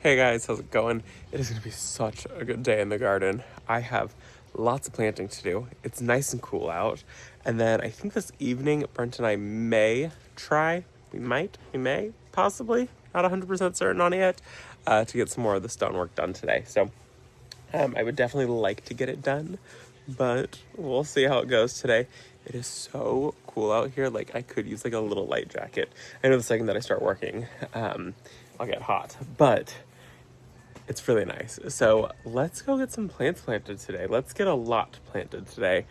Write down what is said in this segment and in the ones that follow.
Hey guys, how's it going? It is going to be such a good day in the garden. I have lots of planting to do. It's nice and cool out. And then I think this evening, Brent and I may try, we may, possibly, not 100% certain on it yet, to get some more of the stonework done today. So I would definitely like to get it done, but we'll see how it goes today. It is so cool out here. Like, I could use like a little light jacket. I know the second that I start working, I'll get hot, but it's really nice. So let's go get some plants planted today. Let's get a lot planted today,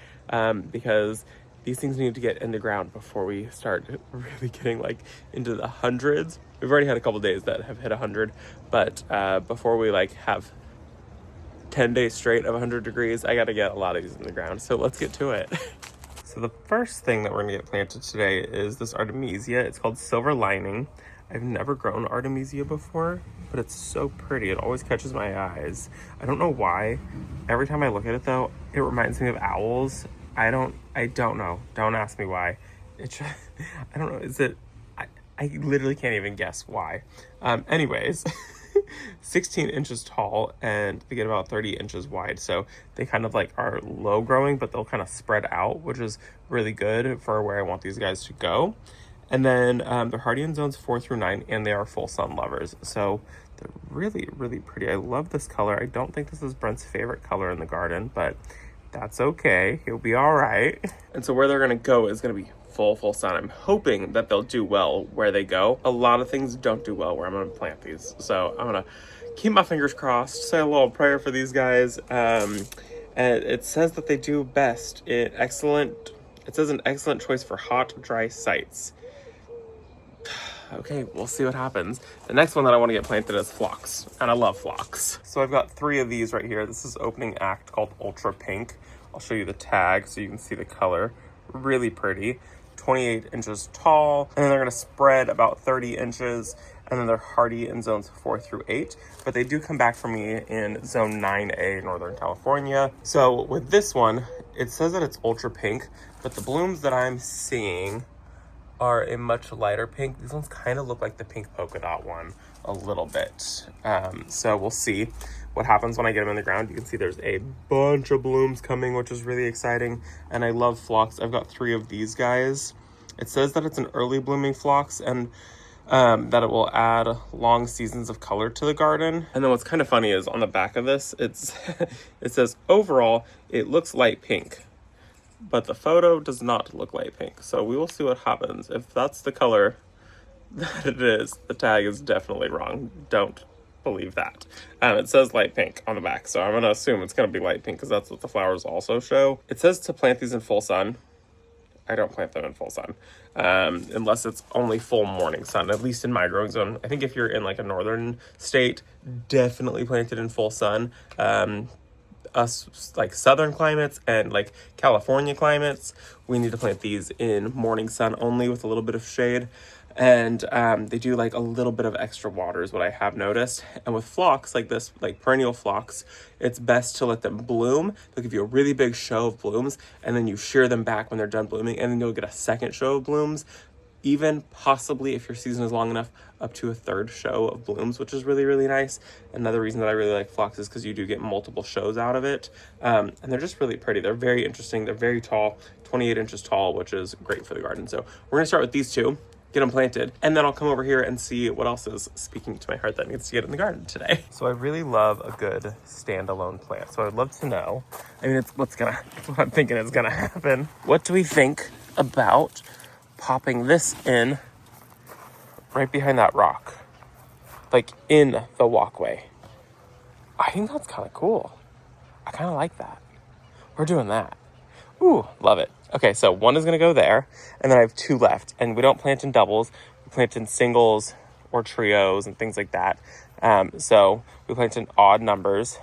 because these things need to get in the ground before we start really getting like into the hundreds. We've already had a couple days that have hit 100, but before we like have 10 days straight of 100 degrees, I got to get a lot of these in the ground. So let's get to it. So the first thing that we're gonna get planted today is this Artemisia. It's called Silver Lining. I've never grown Artemisia before, but it's so pretty. It always catches my eyes. I don't know why. Every time I look at it though, it reminds me of owls. I don't know. Don't ask me why. It's just, I don't know. Is it, I literally can't even guess why. Anyways, 16 inches tall and they get about 30 inches wide. So they kind of like are low growing, but they'll kind of spread out, which is really good for where I want these guys to go. And then they're hardy in zones 4 through 9, and they are full sun lovers. So they're really, really pretty. I love this color. I don't think this is Brent's favorite color in the garden, but that's okay. He'll be all right. And so where they're going to go is going to be full sun. I'm hoping that they'll do well where they go. A lot of things don't do well where I'm going to plant these. So I'm going to keep my fingers crossed, say a little prayer for these guys. And it says that they do best in excellent, it says an excellent choice for hot, dry sites. Okay, we'll see what happens. The next one that I want to get planted is phlox, and I love phlox. So I've got 3 of these right here. This is opening act called Ultra Pink. I'll show you the tag so you can see the color. Really pretty. 28 inches tall, and then they're going to spread about 30 inches, and then they're hardy in zones 4 through 8. But they do come back for me in zone 9A, Northern California. So with this one, it says that it's ultra pink, but the blooms that I'm seeing are a much lighter pink. These ones kind of look like the pink polka dot one a little bit. So we'll see what happens when I get them in the ground. You can see there's a bunch of blooms coming, which is really exciting. And I love phlox. I've got 3 of these guys. It says that it's an early blooming phlox and that it will add long seasons of color to the garden. And then what's kind of funny is on the back of this, it says overall, it looks light pink, but the photo does not look light pink. So we will see what happens. If that's the color that it is, the tag is definitely wrong. Don't believe that. It says light pink on the back, so I'm going to assume it's going to be light pink because that's what the flowers also show. It says to plant these in full sun. I don't plant them in full sun unless it's only full morning sun, at least in my growing zone. I think if you're in like a northern state, definitely plant it in full sun. Us like southern climates and like California climates, we need to plant these in morning sun only with a little bit of shade. And they do like a little bit of extra water is what I have noticed. And with phlox like this, like perennial phlox, it's best to let them bloom. They'll give you a really big show of blooms, and then you shear them back when they're done blooming, and then you'll get a second show of blooms. Even possibly, if your season is long enough, up to a third show of blooms, which is really, really nice. Another reason that I really like phlox is because you do get multiple shows out of it. And they're just really pretty. They're very interesting. They're very tall, 28 inches tall, which is great for the garden. So we're going to start with these 2, get them planted, and then I'll come over here and see what else is speaking to my heart that needs to get in the garden today. So I really love a good standalone plant. So I'd love to know, I mean, it's what I'm thinking is going to happen. What do we think about popping this in right behind that rock, like in the walkway? I think that's kind of cool. I kind of like that. We're doing that. Ooh, love it. Okay, so 1 is going to go there, and then I have 2 left, and we don't plant in doubles. We plant in singles or trios and things like that. So we plant in odd numbers.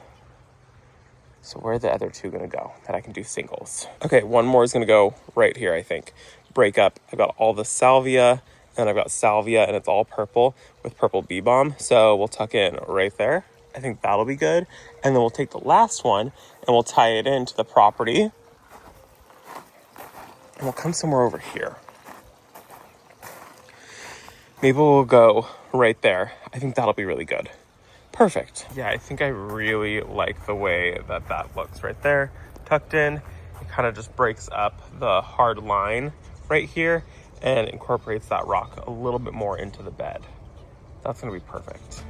So where are the other 2 going to go that I can do singles? Okay, 1 more is going to go right here, I think. Break up. I've got all the salvia, and I've got salvia, and it's all purple with purple bee balm. So we'll tuck in right there. I think that'll be good. And then we'll take the last one, and we'll tie it into the property. And we'll come somewhere over here. Maybe we'll go right there. I think that'll be really good. Perfect. Yeah, I think I really like the way that that looks right there, tucked in. It kind of just breaks up the hard line right here and incorporates that rock a little bit more into the bed. That's gonna be perfect.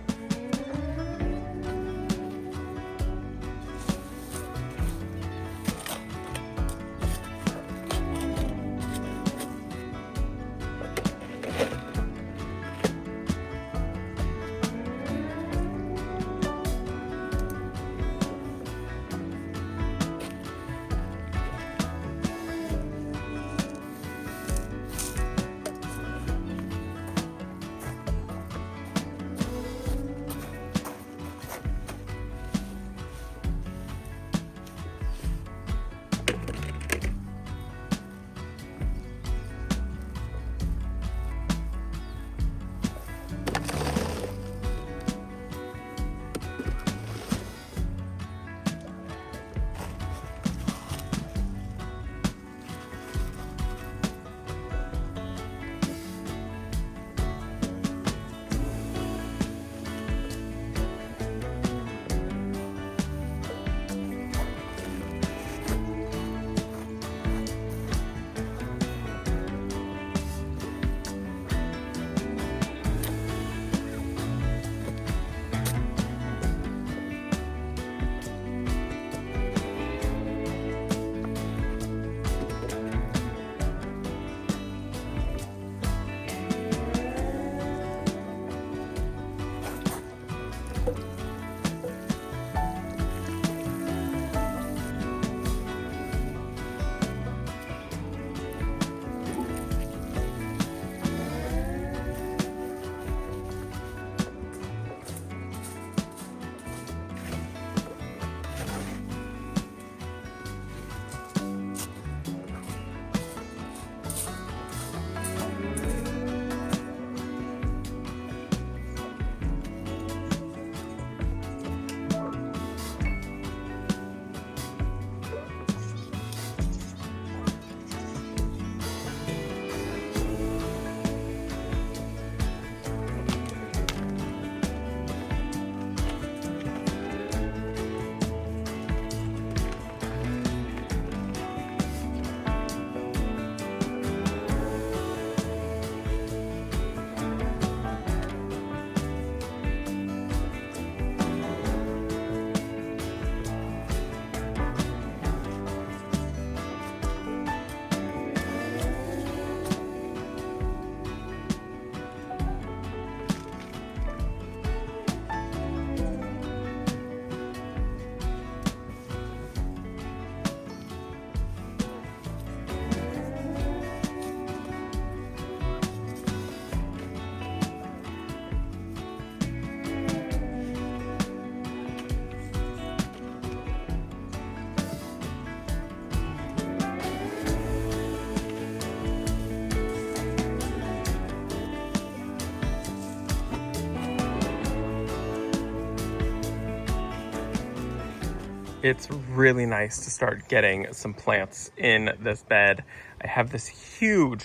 It's really nice to start getting some plants in this bed. I have this huge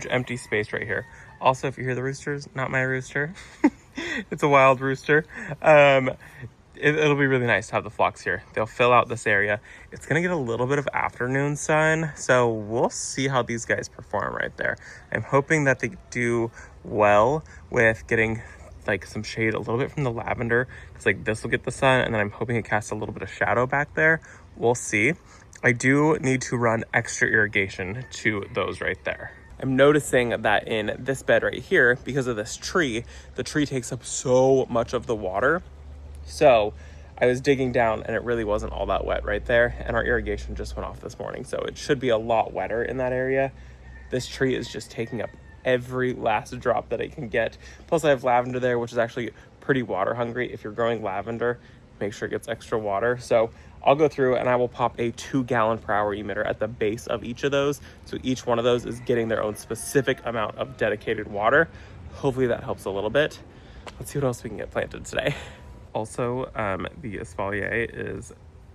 empty space right here. Also, if you hear the roosters, not my rooster. It's a wild rooster. It'll be really nice to have the phlox here. They'll fill out this area. It's gonna get a little bit of afternoon sun, so we'll see how these guys perform right there. I'm hoping that they do well with getting like some shade a little bit from the lavender, because like this will get the sun, and then I'm hoping it casts a little bit of shadow back there. We'll see. I do need to run extra irrigation to those right there. I'm noticing that in this bed right here, because of this tree, the tree takes up so much of the water. So I was digging down and it really wasn't all that wet right there, and our irrigation just went off this morning, so it should be a lot wetter in that area. This tree is just taking up every last drop that it can get. Plus I have lavender there, which is actually pretty water hungry. If you're growing lavender, make sure it gets extra water. So I'll go through and I will pop a 2-gallon-per-hour emitter at the base of each of those, so each one of those is getting their own specific amount of dedicated water. Hopefully that helps a little bit. Let's see what else we can get planted today. Also, the Espalier is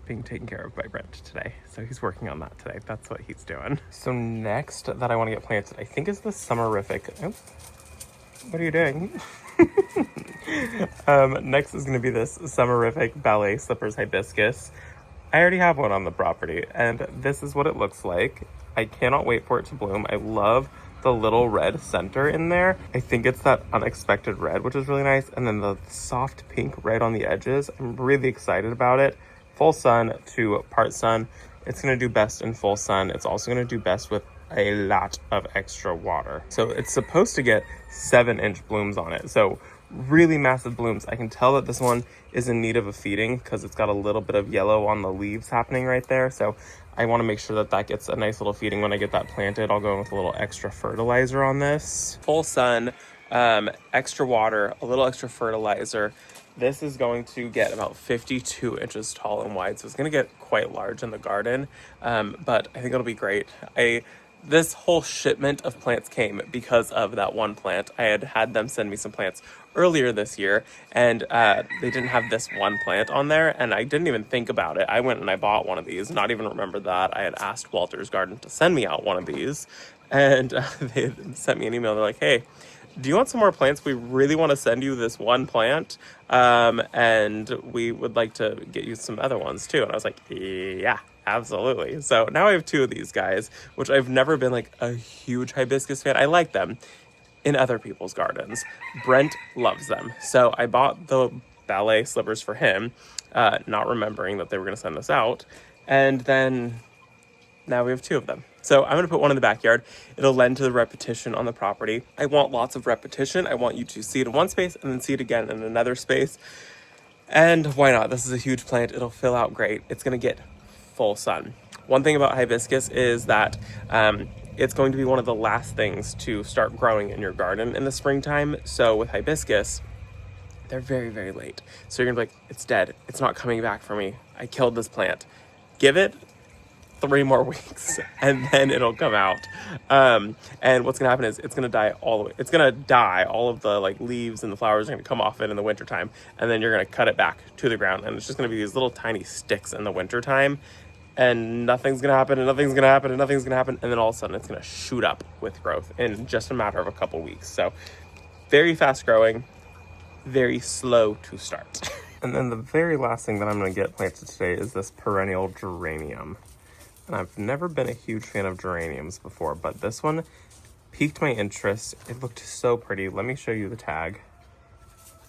being taken care of by Brent today, so he's working on that today. That's what he's doing. So next that I want to get planted, I think, is the summerific. Oh, What are you doing? Next is going to be this summerific ballet slippers hibiscus. I already have one on the property, and this is what it looks like. I cannot wait for it to bloom. I love the little red center in there. I think it's that unexpected red, which is really nice, and then the soft pink right on the edges. I'm really excited about it. Full sun to part sun. It's going to do best in full sun. It's also going to do best with a lot of extra water. So it's supposed to get 7-inch blooms on it. So really massive blooms. I can tell that this one is in need of a feeding because it's got a little bit of yellow on the leaves happening right there. So I want to make sure that that gets a nice little feeding when I get that planted. I'll go in with a little extra fertilizer on this. Full sun, extra water, a little extra fertilizer. This is going to get about 52 inches tall and wide. So it's going to get quite large in the garden, but I think it'll be great. This whole shipment of plants came because of that one plant. I had them send me some plants earlier this year, and they didn't have this one plant on there, and I didn't even think about it. I went and I bought one of these, not even remember that. I had asked Walter's Garden to send me out one of these, and they sent me an email. They're like, hey, do you want some more plants? We really want to send you this one plant, and we would like to get you some other ones too. And I was like, yeah. Absolutely. So now I have 2 of these guys, which I've never been like a huge hibiscus fan. I like them in other people's gardens. Brent loves them. So I bought the ballet slippers for him, not remembering that they were going to send this out. And then now we have 2 of them. So I'm going to put one in the backyard. It'll lend to the repetition on the property. I want lots of repetition. I want you to see it in one space and then see it again in another space. And why not? This is a huge plant. It'll fill out great. It's going to get full sun. One thing about hibiscus is that it's going to be one of the last things to start growing in your garden in the springtime. So with hibiscus, they're very, very late. So you're gonna be like, it's dead. It's not coming back for me. I killed this plant. Give it 3 more weeks and then it'll come out. And what's gonna happen is it's gonna die all the way. It's gonna die. All of the like leaves and the flowers are gonna come off it in the wintertime. And then you're gonna cut it back to the ground. And it's just gonna be these little tiny sticks in the wintertime. And nothing's gonna happen, and nothing's gonna happen, and nothing's gonna happen, and then all of a sudden it's gonna shoot up with growth in just a matter of a couple weeks. So very fast growing, very slow to start. And then the very last thing that I'm gonna get planted today is this perennial geranium. And I've never been a huge fan of geraniums before, but this one piqued my interest. It looked so pretty. Let me show you the tag.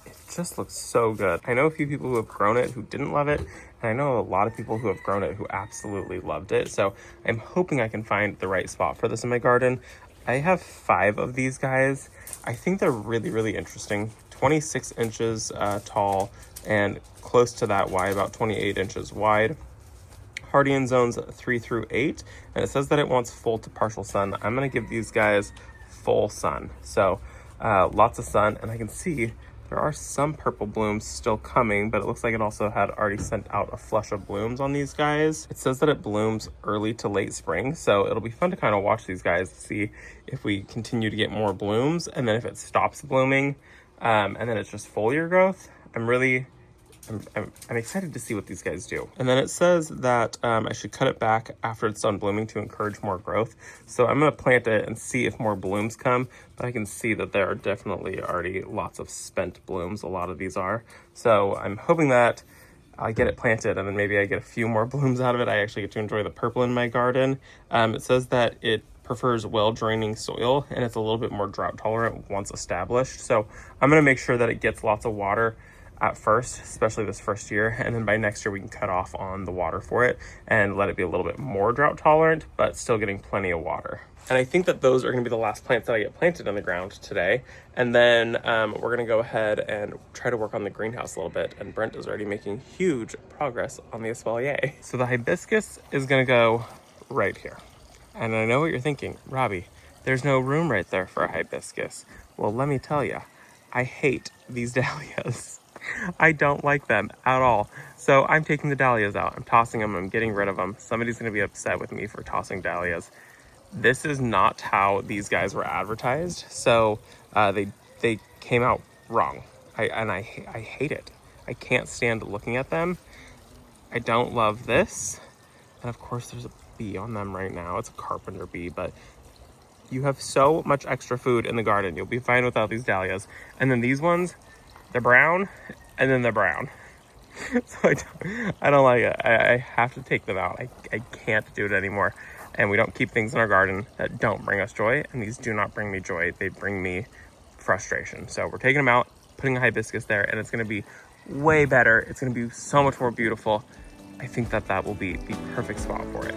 It just looks so good. I know a few people who have grown it who didn't love it, and I know a lot of people who have grown it who absolutely loved it. So I'm hoping I can find the right spot for this in my garden. I have 5 of these guys. I think they're really, really interesting. 26 inches tall and close to that wide, about 28 inches wide. Hardy in zones 3 through 8, and it says that it wants full to partial sun. I'm gonna give these guys full sun. So lots of sun, and I can see there are some purple blooms still coming, but it looks like it also had already sent out a flush of blooms on these guys. It says that it blooms early to late spring, so it'll be fun to kind of watch these guys, see if we continue to get more blooms, and then if it stops blooming, and then it's just foliar growth. I'm excited to see what these guys do. And then it says that I should cut it back after it's done blooming to encourage more growth. So I'm gonna plant it and see if more blooms come, but I can see that there are definitely already lots of spent blooms. A lot of these are. So I'm hoping that I get it planted and then maybe I get a few more blooms out of it. I actually get to enjoy the purple in my garden. It says that it prefers well-draining soil and it's a little bit more drought tolerant once established. So I'm gonna make sure that it gets lots of water at first, especially this first year, and then by next year we can cut off on the water for it and let it be a little bit more drought tolerant, but still getting plenty of water. And I think that those are going to be the last plants that I get planted in the ground today. And then we're going to go ahead and try to work on the greenhouse a little bit. And Brent is already making huge progress on the Espalier. So the hibiscus is going to go right here. And I know what you're thinking, Robbie, there's no room right there for a hibiscus. Well, let me tell you, I hate these dahlias. I don't like them at all. So I'm taking the dahlias out. I'm tossing them. I'm getting rid of them. Somebody's going to be upset with me for tossing dahlias. This is not how these guys were advertised. So they came out wrong. I hate it. I can't stand looking at them. I don't love this. And of course there's a bee on them right now. It's a carpenter bee, but You have so much extra food in the garden. You'll be fine without these dahlias. And then these ones, they're brown, and then they're brown. So I don't like it. I have to take them out. I can't do it anymore. And we don't keep things in our garden that don't bring us joy. And these do not bring me joy. They bring me frustration. So we're taking them out, putting a hibiscus there, and it's going to be way better. It's going to be so much more beautiful. I think that will be the perfect spot for it.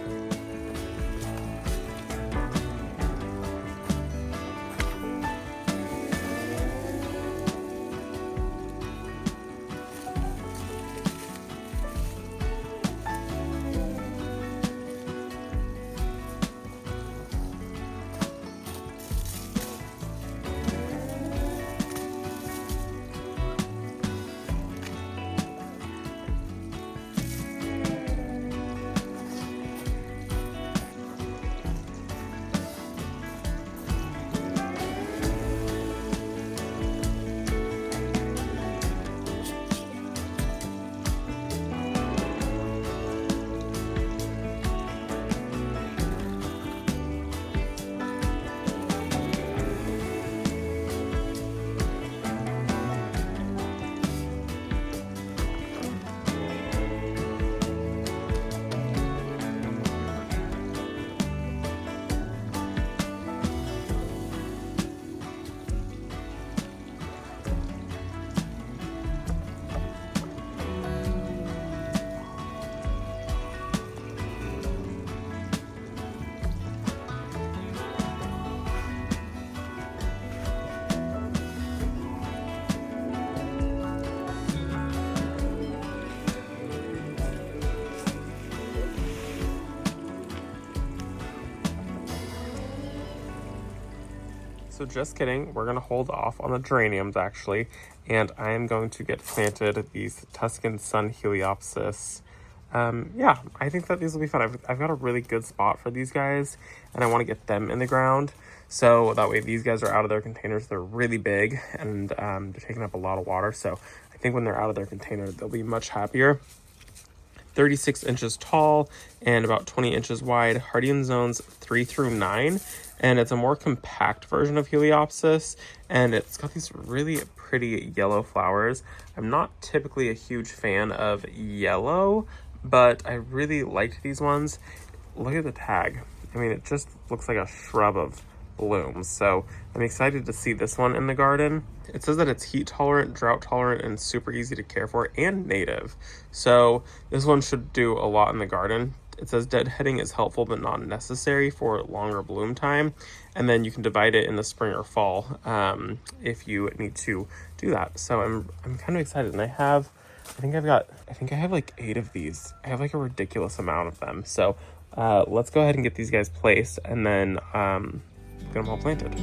So just kidding, we're going to hold off on the geraniums actually, and I am going to get planted these Tuscan Sun heliopsis. Yeah, I think that these will be fun. I've got a really good spot for these guys, and I want to get them in the ground. So that way these guys are out of their containers. They're really big, and they're taking up a lot of water. So I think when they're out of their container, they'll be much happier. 36 inches tall and about 20 inches wide, hardy in zones 3 through 9. And it's a more compact version of heliopsis, and it's got these really pretty yellow flowers. I'm not typically a huge fan of yellow, but I really liked these ones. Look at the tag. I mean, it just looks like a shrub of blooms. So I'm excited to see this one in the garden. It says that it's heat tolerant, drought tolerant, and super easy to care for, and native. So this one should do a lot in the garden. It says deadheading is helpful but not necessary for longer bloom time, and then you can divide it in the spring or fall if you need to do that. So I'm kind of excited, and I think I have like 8 of these. I have like a ridiculous amount of them. So let's go ahead and get these guys placed, and then get them all planted.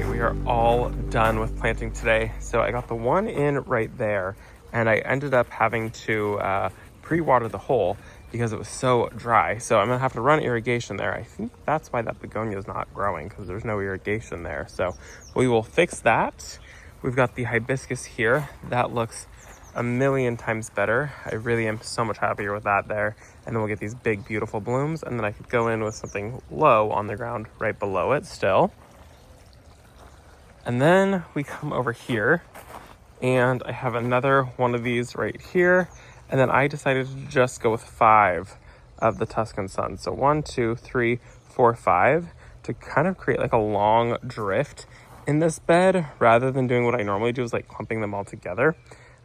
right, we are all done with planting today. So I got the one in right there, and I ended up having to pre-water the hole because it was so dry. So I'm gonna have to run irrigation there. I think that's why that begonia is not growing, because there's no irrigation there. So we will fix that. We've got the hibiscus here. That looks a million times better. I really am so much happier with that there. And then we'll get these big, beautiful blooms. And then I could go in with something low on the ground right below it still. And then we come over here and I have another one of these right here. And then I decided to just go with 5 of the Tuscan Sun. So 1, 2, 3, 4, 5 to kind of create like a long drift in this bed rather than doing what I normally do is like clumping them all together.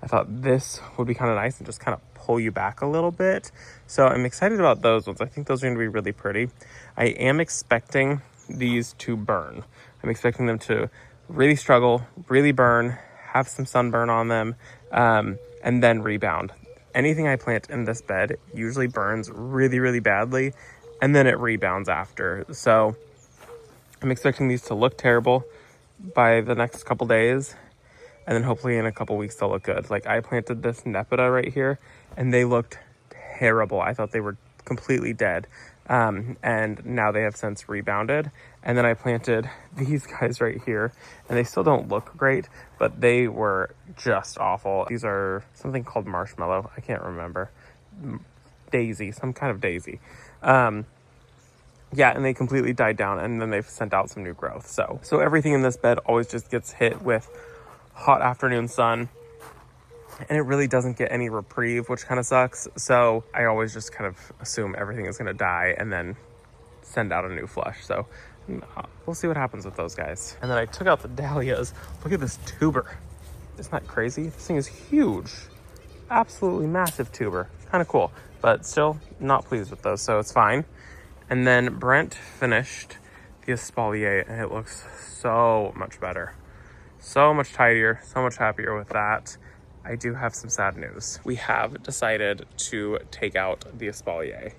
I thought this would be kind of nice and just kind of pull you back a little bit. So I'm excited about those ones. I think those are going to be really pretty. I am expecting these to burn. I'm expecting them to really struggle, really burn, have some sunburn on them, and then rebound. Anything I plant in this bed usually burns really, really badly, and then it rebounds after. So I'm expecting these to look terrible by the next couple days, and then hopefully in a couple weeks they'll look good. Like I planted this nepeta right here, and they looked terrible. I thought they were completely dead. And now they have since rebounded. And then I planted these guys right here, and they still don't look great, but they were just awful. These are something called marshmallow. I can't remember. Daisy, some kind of daisy. Yeah, and they completely died down, and then they've sent out some new growth. So everything in this bed always just gets hit with hot afternoon sun, and it really doesn't get any reprieve, which kind of sucks. So I always just kind of assume everything is going to die and then send out a new flush. So we'll see what happens with those guys. And then I took out the dahlias. Look at this tuber. Isn't that crazy? This thing is huge. Absolutely massive tuber. Kind of cool, but still not pleased with those, so it's fine. And then Brent finished the Espalier, and it looks so much better. So much tidier, so much happier with that. I do have some sad news. We have decided to take out the Espalier.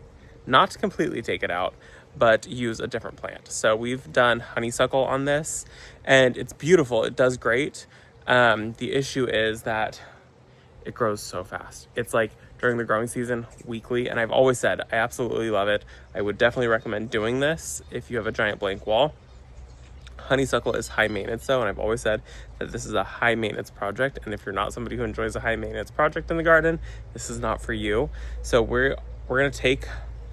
Not completely take it out, but use a different plant. So we've done honeysuckle on this, and it's beautiful. It does great. The issue is that it grows so fast. It's like during the growing season, weekly, and I've always said I absolutely love it. I would definitely recommend doing this if you have a giant blank wall. Honeysuckle is high maintenance though, and I've always said that this is a high maintenance project, and if you're not somebody who enjoys a high maintenance project in the garden, this is not for you. So we're gonna take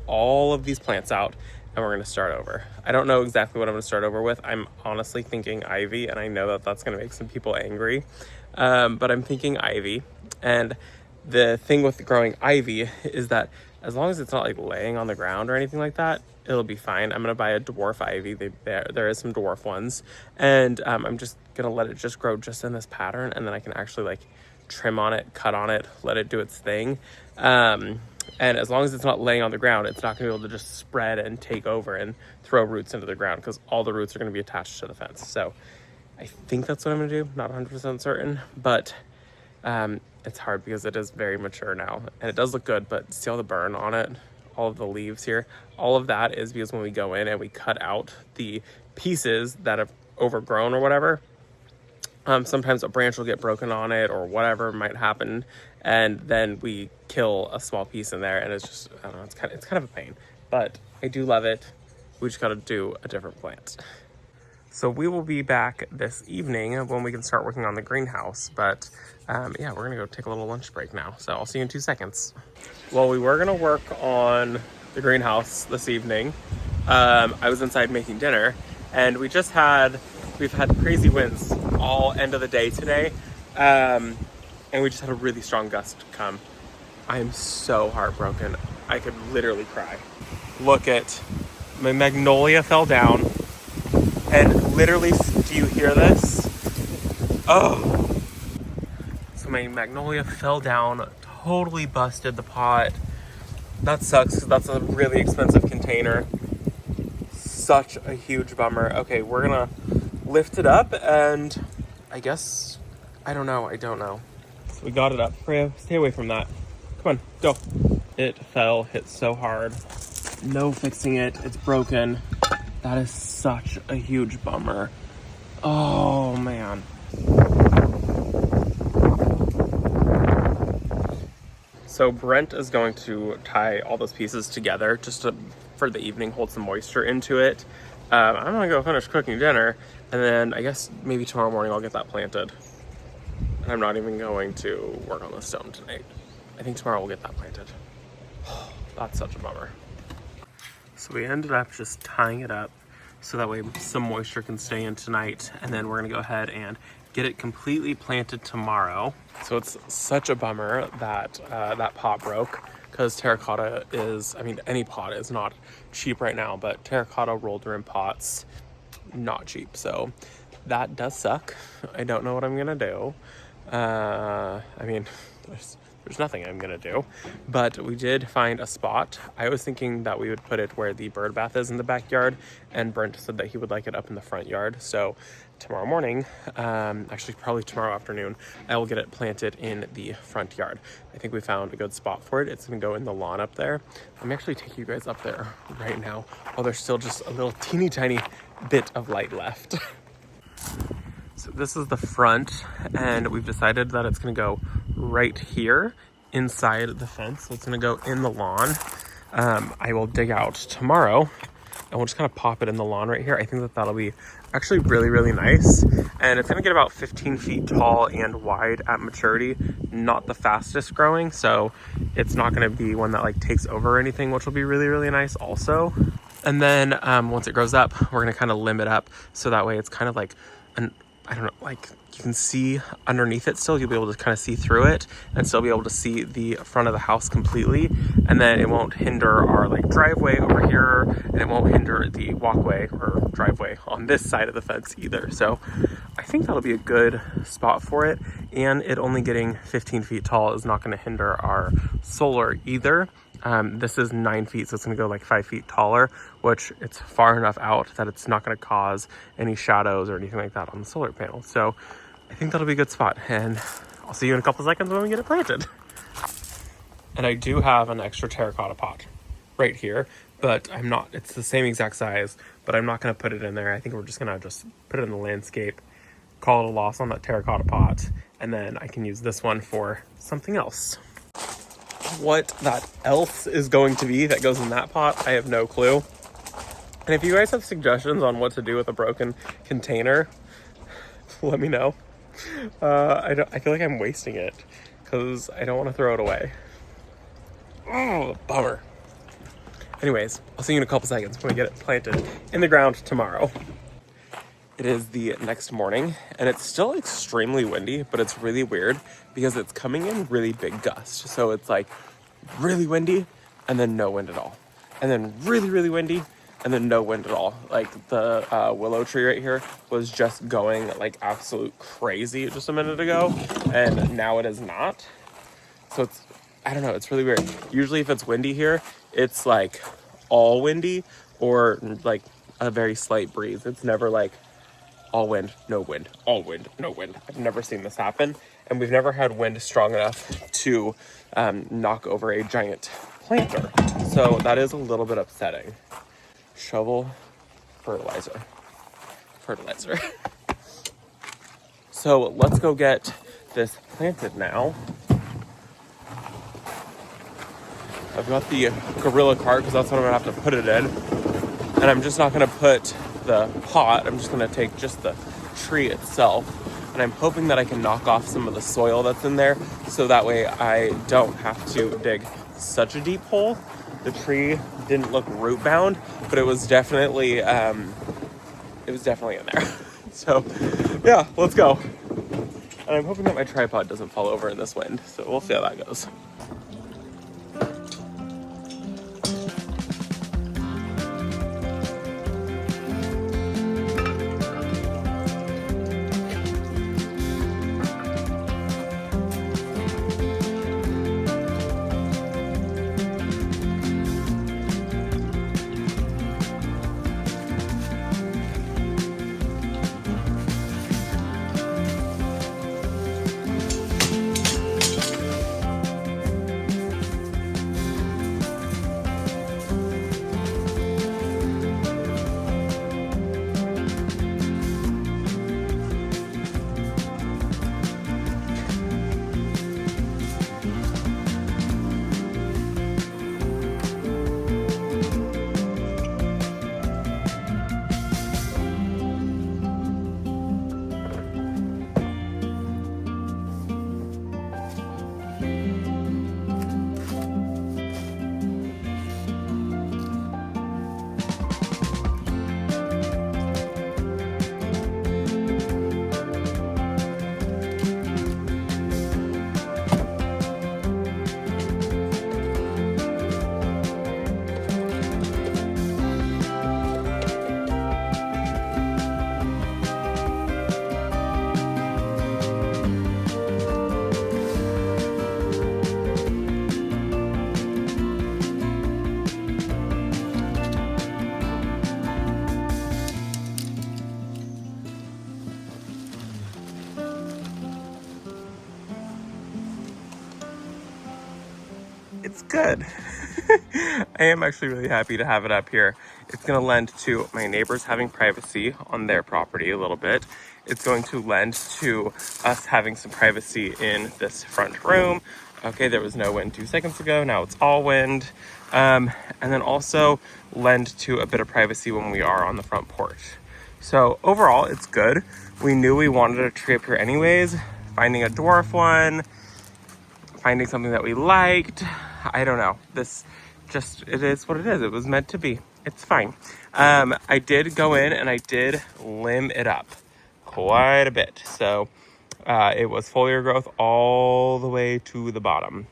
all of these plants out and we're gonna start over. I don't know exactly what I'm gonna start over with. I'm honestly thinking ivy, and I know that that's gonna make some people angry, but I'm thinking ivy. And the thing with growing ivy is that as long as it's not like laying on the ground or anything like that, it'll be fine. I'm gonna buy a dwarf ivy. There is some dwarf ones, and I'm just gonna let it just grow just in this pattern, and then I can actually like trim on it, cut on it, let it do its thing. And as long as it's not laying on the ground, it's not gonna be able to just spread and take over and throw roots into the ground, because all the roots are gonna be attached to the fence. So I think that's what I'm gonna do. Not 100% certain, but it's hard because it is very mature now, and it does look good, but see all the burn on it, all of the leaves here, all of that is because when we go in and we cut out the pieces that have overgrown or whatever, sometimes a branch will get broken on it or whatever might happen, and then we kill a small piece in there, and it's just, I don't know, it's kind of a pain, but I do love it. We just got to do a different plant. So we will be back this evening when we can start working on the greenhouse. But yeah, we're gonna go take a little lunch break now. So I'll see you in 2 seconds. Well, we were gonna work on the greenhouse this evening. I was inside making dinner, and we've had crazy winds all end of the day today. And we just had a really strong gust come. I am so heartbroken. I could literally cry. Look at, my magnolia fell down. And literally, do you hear this? Oh. So my magnolia fell down, totally busted the pot. That sucks, because that's a really expensive container. Such a huge bummer. Okay, we're gonna lift it up, and I guess, I don't know. So we got it up. Freya, stay away from that. Come on, go. It fell, hit so hard. No fixing it, it's broken. That is such a huge bummer. Oh man. So Brent is going to tie all those pieces together just to, for the evening, hold some moisture into it. I'm gonna go finish cooking dinner, and then I guess maybe tomorrow morning I'll get that planted. And I'm not even going to work on the stone tonight. I think tomorrow we'll get that planted. That's such a bummer. So we ended up just tying it up so that way some moisture can stay in tonight, and then we're gonna go ahead and get it completely planted tomorrow. So it's such a bummer that that pot broke, because terracotta is, I mean, any pot is not cheap right now, but terracotta rolled rim pots, not cheap. So that does suck. I don't know what I'm gonna do. I mean, there's nothing I'm gonna do, but we did find a spot. I was thinking that we would put it where the bird bath is in the backyard, and Brent said that he would like it up in the front yard. So tomorrow morning, actually probably tomorrow afternoon, I will get it planted in the front yard. I think we found a good spot for it. It's gonna go in the lawn up there. Let me actually take you guys up there right now while there's still just a little teeny tiny bit of light left. So this is the front, and we've decided that it's gonna go right here inside the fence. So it's gonna go in the lawn. I will dig out tomorrow and we'll just kind of pop it in the lawn right here. I think that that'll be actually really, really nice. And it's gonna get about 15 feet tall and wide at maturity. Not the fastest growing, so it's not gonna be one that like takes over or anything, which will be really, really nice also. And then once it grows up, we're gonna kind of limb it up so that way it's kind of like an, I don't know, like you can see underneath it still. You'll be able to kind of see through it and still be able to see the front of the house completely. And then it won't hinder our like driveway over here, and it won't hinder the walkway or driveway on this side of the fence either. So I think that'll be a good spot for it. And it only getting 15 feet tall is not going to hinder our solar either. This is 9 feet, so it's gonna go like 5 feet taller, which it's far enough out that it's not gonna cause any shadows or anything like that on the solar panel. So I think that'll be a good spot, and I'll see you in a couple seconds when we get it planted. And I do have an extra terracotta pot right here, but I'm not, it's the same exact size, but I'm not gonna put it in there. I think we're just gonna put it in the landscape, call it a loss on that terracotta pot, and then I can use this one for something else. What that else is going to be that goes in that pot, I have no clue. And if you guys have suggestions on what to do with a broken container, let me know. I feel like I'm wasting it because I don't want to throw it away. Oh, bummer. Anyways, I'll see you in a couple seconds when we get it planted in the ground tomorrow. It is the next morning, and it's still extremely windy, but it's really weird because it's coming in really big gusts. So it's like really windy and then no wind at all. And then really, really windy and then no wind at all. Like the willow tree right here was just going like absolute crazy just a minute ago, and now it is not. So it's, I don't know, it's really weird. Usually if it's windy here, it's like all windy or like a very slight breeze. It's never like all wind, no wind, all wind, no wind. I've never seen this happen, and we've never had wind strong enough to knock over a giant planter. So that is a little bit upsetting. Shovel, fertilizer. So let's go get this planted now. I've got the gorilla cart because that's what I'm gonna have to put it in. And I'm just not gonna put the pot, I'm just gonna take just the tree itself, and I'm hoping that I can knock off some of the soil that's in there so that way I don't have to dig such a deep hole. The tree didn't look root bound, but it was definitely in there. So yeah, let's go. And I'm hoping that my tripod doesn't fall over in this wind, so we'll see how that goes. it's good. I am actually really happy to have it up here. It's going to lend to my neighbors having privacy on their property a little bit. It's going to lend to us having some privacy in this front room. Okay, there was no wind 2 seconds ago. Now it's all wind. And then also lend to a bit of privacy when we are on the front porch. So overall, it's good. We knew we wanted a tree up here anyways. Finding a dwarf one, finding something that we liked. I don't know. It is what it is. It was meant to be. It's fine. I did go in and I did limb it up quite a bit. So it was foliar growth all the way to the bottom.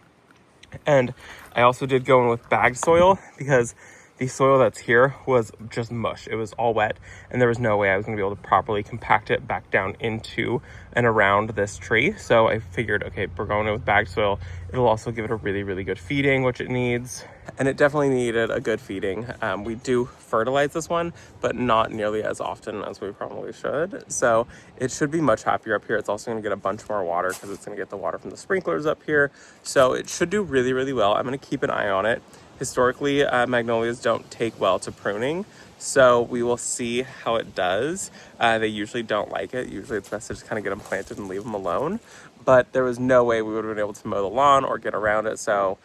And I also did go in with bagged soil because the soil that's here was just mush. It was all wet and there was no way I was going to be able to properly compact it back down into and around this tree. So I figured, okay, we're going in with bagged soil. It'll also give it a really, really good feeding, which it needs. And it definitely needed a good feeding. We do fertilize this one, but not nearly as often as we probably should. So it should be much happier up here. It's also going to get a bunch more water because it's going to get the water from the sprinklers up here. So it should do really, really well. I'm going to keep an eye on it. Historically, magnolias don't take well to pruning, so we will see how it does. They usually don't like it. Usually it's best to just kind of get them planted and leave them alone. But there was no way we would have been able to mow the lawn or get around it, so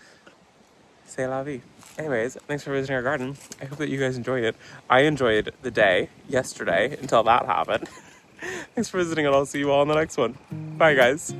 c'est la vie. Anyways, thanks for visiting our garden. I hope that you guys enjoyed it. I enjoyed the day yesterday until that happened. Thanks for visiting, and I'll see you all in the next one. Bye, guys.